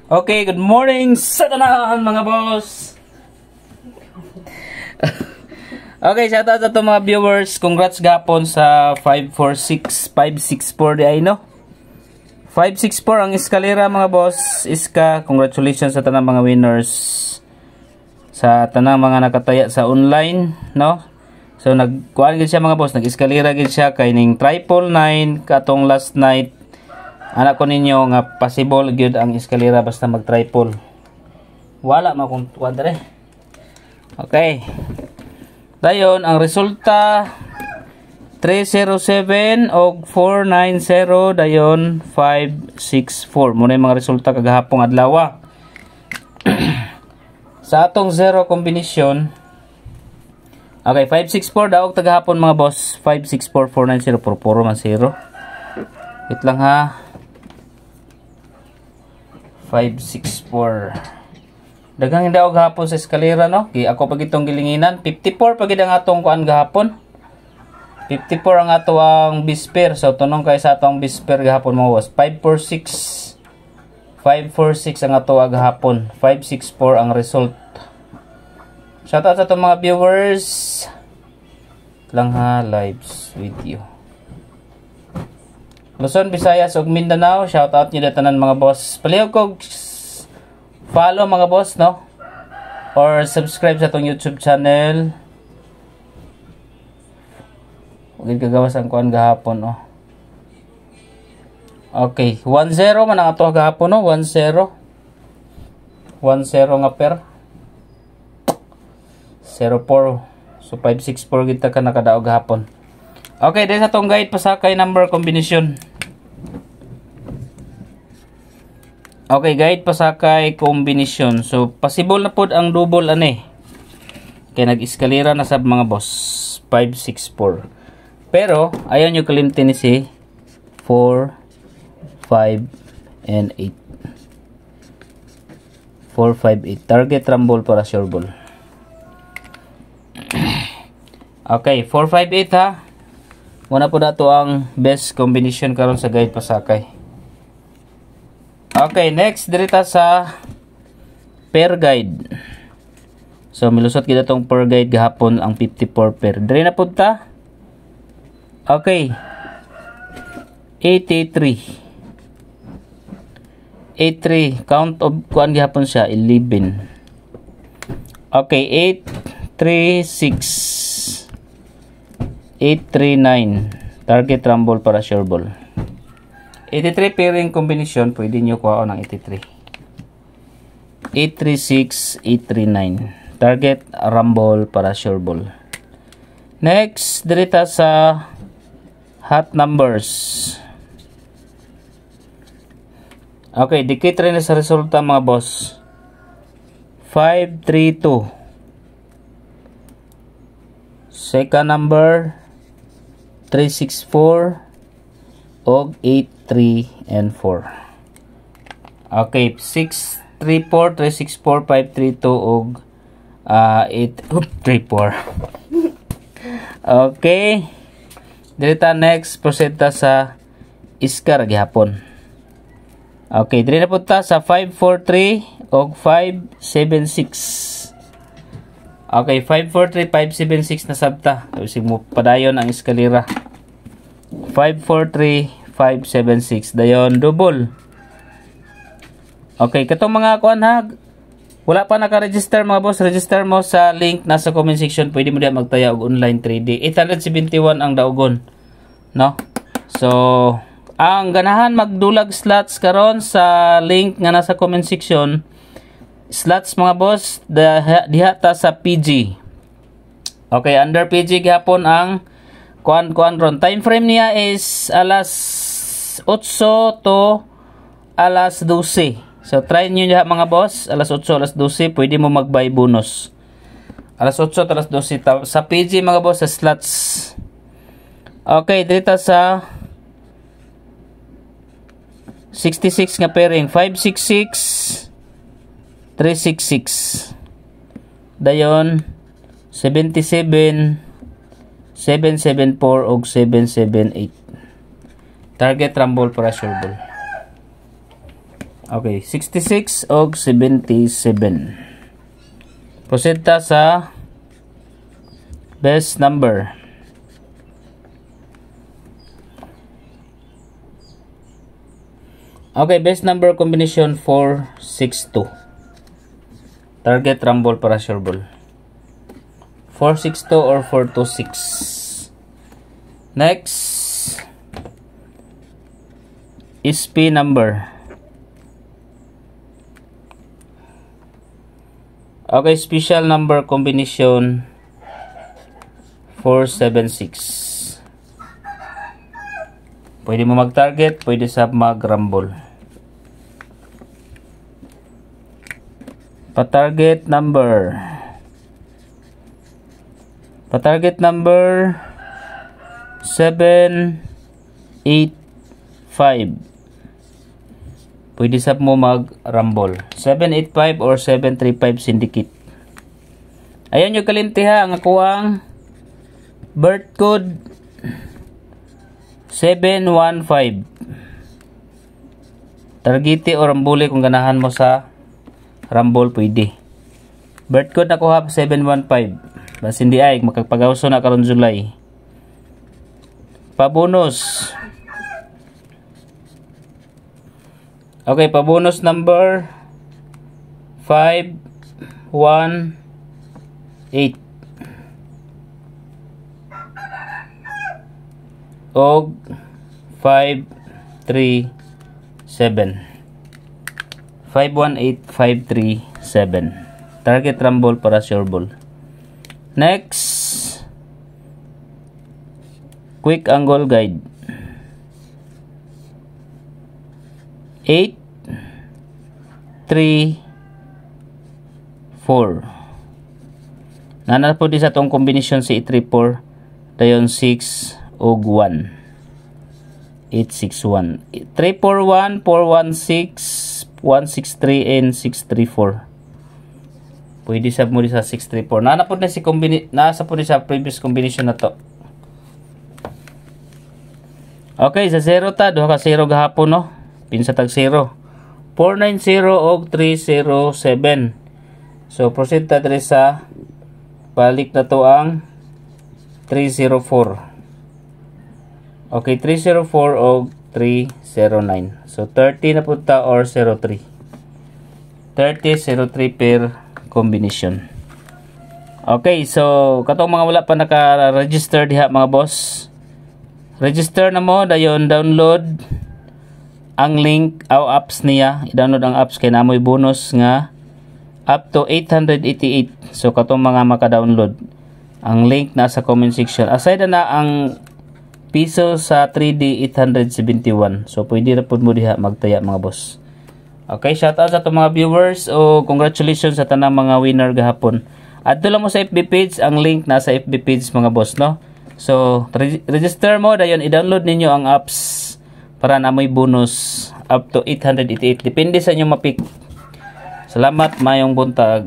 Okay, good morning sa tanan mga boss. Okay, shout out sa to mga viewers. Congrats gapon sa 564 di ay no. 564 ang eskalera mga boss. Iska, congratulations sa tanang mga winners. Sa tanang mga nakataya sa online, no? So nagkuan gid siya mga boss, nag-eskalera gid siya kay ning 999 katong last night. Anak ko ninyo nga possible gyud ang eskalera basta mag-triple. Wala man kung kuan dere. Okay. Dayon ang resulta 307 og 490 dayon 564. Muna yung mga resulta kagahapong adlaw. Sa atong zero combination. Okay, 564 daw tagahapon mga boss. 564 490 puro man zero. Wait lang ha. 564. Daghang hindi ako gahapon sa eskalera no. Ako pag itong gilinginan 54 pag ang atong kuan gahapon. 54 ang ato ang bisper. So tunong kay sa atong bisper gahapon mga boss. 546 ang ato gahapon. 564 ang result. Shout out sa itong mga viewers. Lang ha, lives video. Luzon, Visayas ug Mindanao, shout out niyo tanan mga boss. Palihog ko follow mga boss no, or subscribe sa tong YouTube channel. Ugid kagawas ang kuan gahapon no. Okay, 1-0 man ang ato gahapon no, 1-0. 1-0 nga per 0-4. So 564 kita ka nakadaog gahapon. Okay, dahil sa itong guide pasakay number combination. Okay, guide pasakay combination. So, possible na po ang double ane. Kaya nag-eskalera na sa mga boss. 564. Pero, ayaw nyo kalimtin ni si 4, 5, and 8. 4, 5, 8. Target rumble para sure ball. Okay, 4, 5, 8 ha. Muna po na ito ang best combination karon sa guide pasakay. Okay, next dirita sa per guide. So milusot kita tong per guide gahapon ang 54 per. Diri na pud ta. Okay. 83. 83 count of kuan gihapon siya 11. Okay, 836. 839 target rumble para sure ball. 83 pairing combination pwede nyo kuha ng 83. 836 839 target rumble para sure ball. Next dirita sa hot numbers. Okay, dikit rin sa resulta mga boss. 532 second number 364 og 83 and 4. Okay, 634 364 532 og 834. Okay. Dirita next prosenta sa iskar gihapon. Okay, diri na punta sa 543 og 576. Okay, 543 576 na sabta. Kasi mo padayon ang eskalera. 543 576 dayon double. Okay, katong mga kuan ha. Wala pa naka-register mga boss, register mo sa link nasa comment section. Pwede mo diha magtaya og online 3D. 871 ang daugon. No? So, ang ganahan magdulag slots karon sa link nga nasa comment section. Slots mga boss diha ta sa PG. Okay, under PG gihapon ang kuan ron. Time frame niya is alas 8 to alas 12. So try niyo diha mga boss, alas 8 alas 12 pwede mo mag-buy bonus. Alas 8 to alas 12 sa PG mga boss sa slots. Okay, dito sa 66 nga pairing 566 366 dayon 77 774 og 778 target rumble para sure ball. Okay, 66 og 77. Proceed ta sa best number. Okay, best number combination 462. Target rumble para sure ball. 462 or 426. Next, SP number. Okay, special number combination 476. Pwede mo mag-target, pwede sa mag-rumble. Pa-target number 785. Pwede sa mo mag-rumble. 785 or 735 syndicate. Ayan yung kalintiha ang akuang birth code 715. Targete o rambule kung ganahan mo sa rumble pwede. Birth code nakuha 715. Bas hindi ay makapagawso na karon July. Pa-bonus. Okay, pa-bonus number 518. Og 537. 518537. Target rumble para sure ball. Next, quick angle guide. 8 3 4. Nana po di sa tong combination si 834 dayon 6 og 1. 861. 341, 416, 163 and 634. Pwede sab mo di sa 634. Nana po na si nasa po di sa previous combination na to. Okay, sa 0 ta, duha ka 0 gahapon no. Pinsa tag 0. 490 og 307. So proceed ta diri sa balik na to ang 304. Okay, 304 og 309. So 30 na punta or 03. 30 03 per combination. Okay, so katong mga wala pa naka-register diha mga boss. Register na mo dayon download ang link o apps niya. I-download ang apps kay namoy bonus nga up to 888. So katong mga maka-download, ang link nasa comment section. Aside na ang piso sa 3D 871. So pwede ra pud mo diha magtaya mga boss. Okay, shout out sa itong mga viewers o congratulations sa tanang mga winner gahapon. Adto lang mo sa FB page, ang link nasa FB page mga boss no. So register mo dayon i-download ninyo ang apps para na may bonus up to 888. Depende sa inyo mapik. Salamat, mayong buntag.